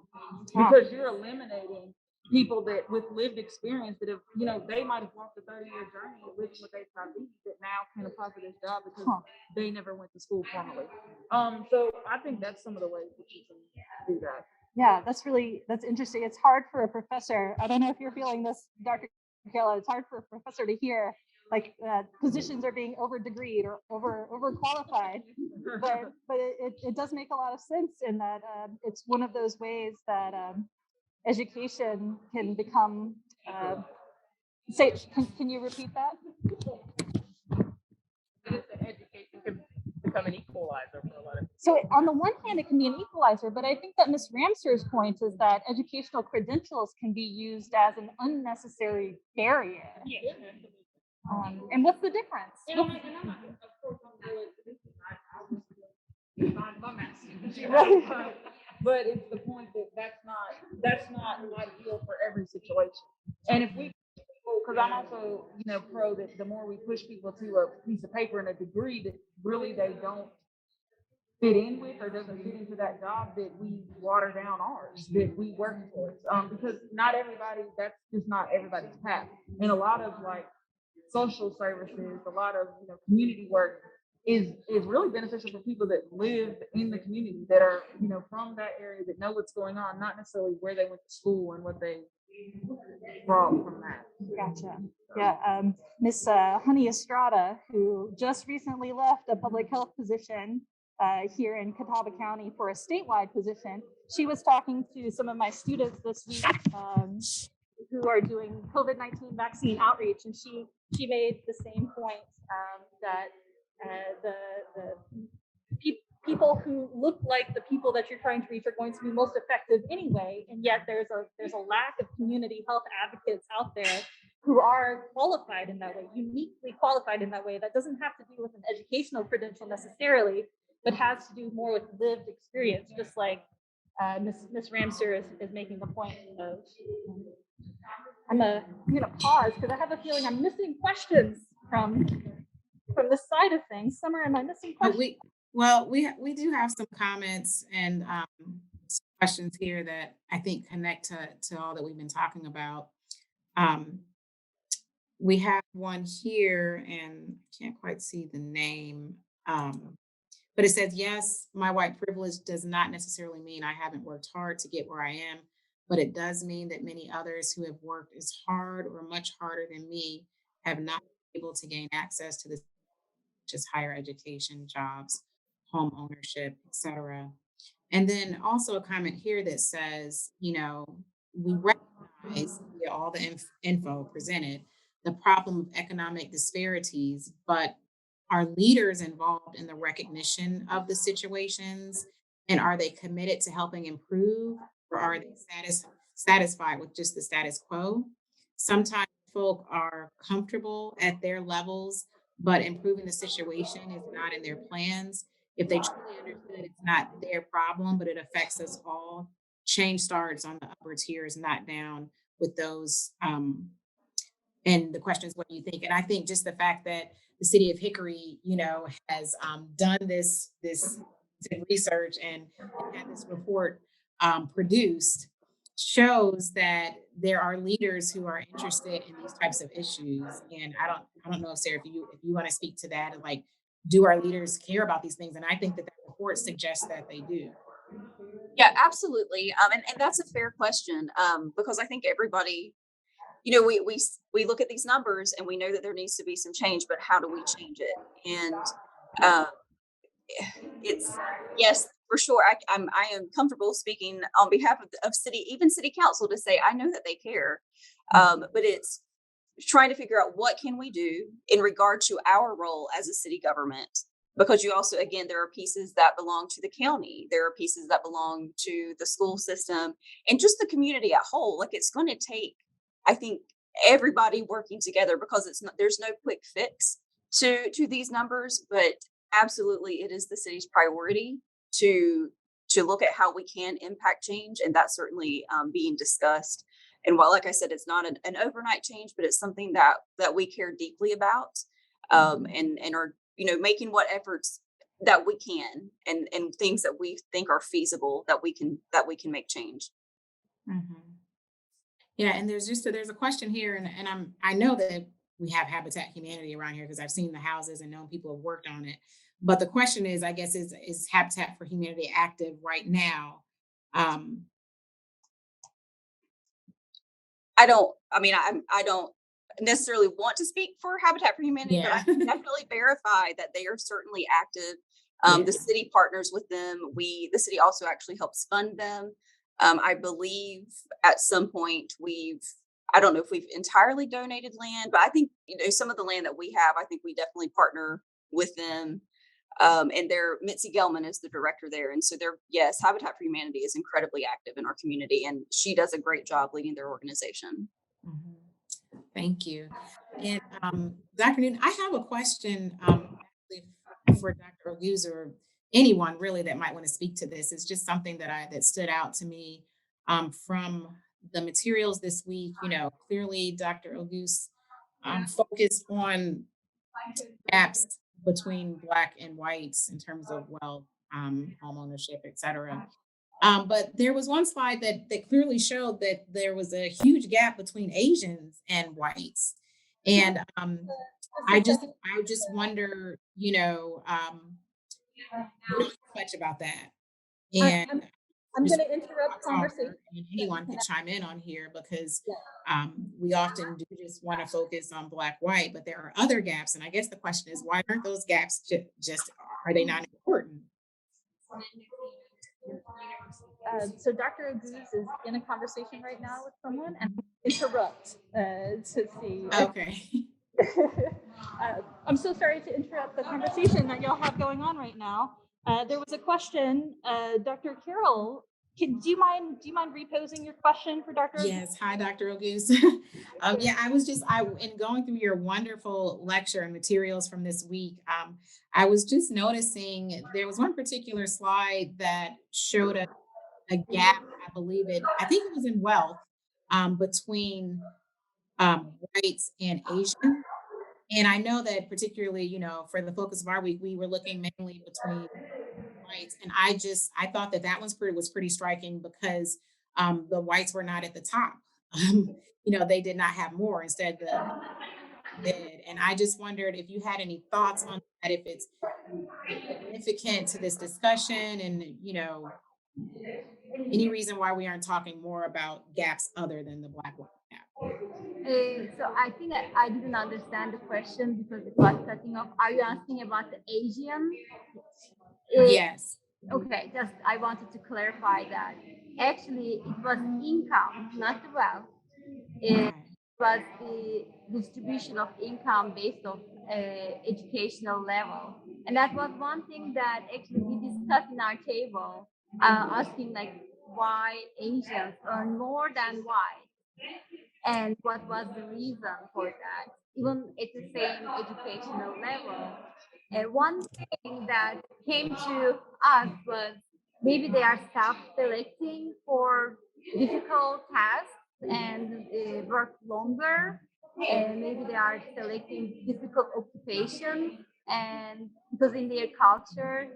because you're eliminating people that with lived experience that have, they might have walked a 30-year journey of living with HIV that now can apply for this job because they never went to school formally. So I think that's some of the ways that you can do that. Yeah, that's interesting. It's hard for a professor. I don't know if you're feeling this, Dr. Kayla. It's hard for a professor to hear positions are being over degreed or over qualified, but it does make a lot of sense in that it's one of those ways that education can become. Can you repeat that? Education can become an equalizer for a lot of. So on the one hand, it can be an equalizer, but I think that Ms. Ramseur's point is that educational credentials can be used as an unnecessary barrier. Yeah. And what's the difference? And I'm not, of course, I'm really, this is not my message. Right. But it's the point that that's not ideal for every situation. And if we, because I'm also, pro that the more we push people to a piece of paper and a degree that really they don't fit in with or doesn't fit into that job, that we water down ours, that we work towards. Because not everybody, that's just not everybody's path. And a lot of like social services, a lot of community work is really beneficial for people that live in the community, that are from that area, that know what's going on, not necessarily where they went to school and what they brought from that. Gotcha. Yeah. Miss Honey Estrada, who just recently left a public health position here in Catawba County for a statewide position, she was talking to some of my students this week who are doing COVID-19 vaccine outreach, and she made the same point that the people who look like the people that you're trying to reach are going to be most effective anyway, and yet there's a lack of community health advocates out there who are qualified in that way, uniquely qualified in that way. That doesn't have to do with an educational credential necessarily, but has to do more with lived experience, just like Ms. Ramseur is making the point of. I'm gonna pause because I have a feeling I'm missing questions from this side of things. Summer, am I missing questions? We do have some comments and some questions here that I think connect to all that we've been talking about. We have one here, and I can't quite see the name, but it says, yes, my white privilege does not necessarily mean I haven't worked hard to get where I am, but it does mean that many others who have worked as hard or much harder than me have not been able to gain access to this, just higher education, jobs, home ownership, etc. And then also a comment here that says, we recognize via all the info presented the problem of economic disparities, but are leaders involved in the recognition of the situations, and are they committed to helping improve, or are they satisfied with just the status quo? Sometimes folk are comfortable at their levels, but improving the situation is not in their plans. If they truly understood it's not their problem, but it affects us all, change starts on the upper tiers, not down with those. And the question is, what do you think? And I think just the fact that the City of Hickory, has done this research and had this report produced, shows that there are leaders who are interested in these types of issues. And I don't know, Sarah, if you want to speak to that, and like, do our leaders care about these things? And I think that report suggests that they do. Yeah, absolutely. And that's a fair question, because I think everybody, we look at these numbers and we know that there needs to be some change, but how do we change it? And it's, yes, for sure. I am comfortable speaking on behalf of city council to say I know that they care, but it's trying to figure out what can we do in regard to our role as a city government. Because you also, again, there are pieces that belong to the county. There are pieces that belong to the school system and just the community at whole. Like, it's going to take, I think, everybody working together, because there's no quick fix to these numbers, but absolutely it is the city's priority to look at how we can impact change. And that's certainly being discussed. And while, like I said, it's not an overnight change, but it's something that we care deeply about, and are, making what efforts that we can, and things that we think are feasible that we can make change. Mm-hmm. Yeah, and there's a question here, and I know that we have Habitat Humanity around here because I've seen the houses and known people have worked on it. But the question is, I guess, is Habitat for Humanity active right now? I don't necessarily want to speak for Habitat for Humanity, but I Yeah. can definitely verify that they are certainly active. Yeah. The city partners with them. The city also actually helps fund them. I believe at some point I don't know if we've entirely donated land, but I think, some of the land that we have, I think we definitely partner with them. And Mitzi Gelman is the director there. And so yes, Habitat for Humanity is incredibly active in our community, and she does a great job leading their organization. Mhm. Thank you. And Dr. Newton, I have a question actually for Dr. Oguz or anyone really that might want to speak to this. It's just something that stood out to me from the materials this week. Clearly Dr. Oguz focused on gaps between Black and whites in terms of wealth, home ownership, et cetera. But there was one slide that clearly showed that there was a huge gap between Asians and whites. And I just wonder, we don't hear much about that. And I'm just going to interrupt conversation. and anyone could chime in on here because we often do just want to focus on Black, white, but there are other gaps. And I guess the question is, why aren't those gaps just are they not important? So Dr. Oguz is in a conversation right now with someone, and interrupt to see. Okay. I'm so sorry to interrupt the conversation that y'all have going on right now. There was a question, Dr. Carroll. Do you mind reposing your question for Dr. Oguz? Yes. Hi, Dr. Oguz. Yeah, in going through your wonderful lecture and materials from this week, I was just noticing there was one particular slide that showed a gap, I think it was in wealth, between whites and Asians. And I know that particularly, for the focus of our week, we were looking mainly between whites. And I thought that was pretty striking because the whites were not at the top. They did not have more. Instead, the did. And I just wondered if you had any thoughts on that, if it's significant to this discussion and, any reason why we aren't talking more about gaps other than the Black white gap. So I think I didn't understand the question because it was cutting off. Are you asking about the Asian? Yes. Okay, just I wanted to clarify that. Actually, it was income, not the wealth. It was the distribution of income based on educational level. And that was one thing that actually we discussed in our table, asking like why Asians earn more than whites and what was the reason for that, even at the same educational level. One thing that came to us was maybe they are self-selecting for difficult tasks and work longer, and maybe they are selecting difficult occupations, and because in their culture,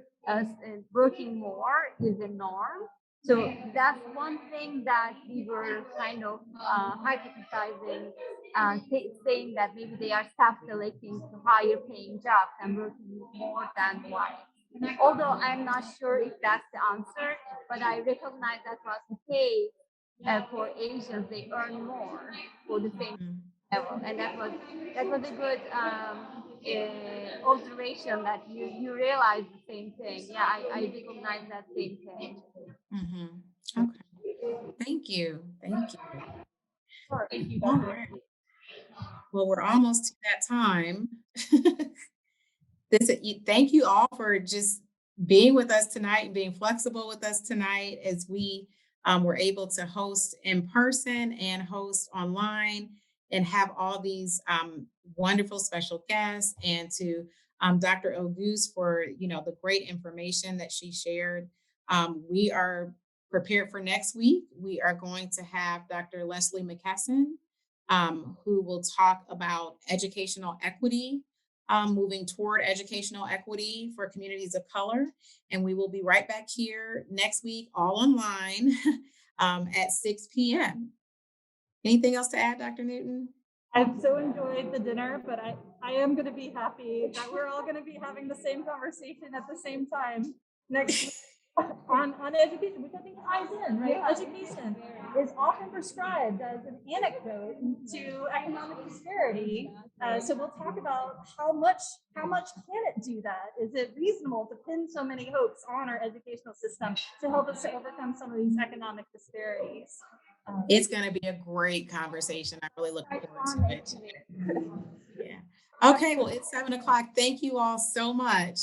working more is the norm. So that's one thing that we were kind of hypothesizing, saying that maybe they are self-selecting to higher paying jobs and working more than whites. Although I'm not sure if that's the answer, but I recognize that was the case for Asians. They earn more for the same level, and that was a good observation that you realize the same thing. Yeah, I recognize that same thing. Mm-hmm. Okay. Thank you. Thank you. Sure. Thank you, All Dr. right. Well, we're almost to that time. Thank you all for just being with us tonight and being flexible with us tonight as we were able to host in person and host online and have all these wonderful special guests, and to Dr. Oguz for the great information that she shared. We are prepared for next week. We are going to have Dr. Leslie McKesson, who will talk about educational equity, moving toward educational equity for communities of color. And we will be right back here next week, all online at 6 p.m. Anything else to add, Dr. Newton? I've so enjoyed the dinner, but I am going to be happy that we're all going to be having the same conversation at the same time next week. on education, which I think ties in, right? Education is often prescribed as an anecdote to economic disparity. So we'll talk about how much can it do that? Is it reasonable to pin so many hopes on our educational system to help us to overcome some of these economic disparities? It's going to be a great conversation. I'm really looking forward to it. Yeah. Okay, well, it's 7 o'clock. Thank you all so much.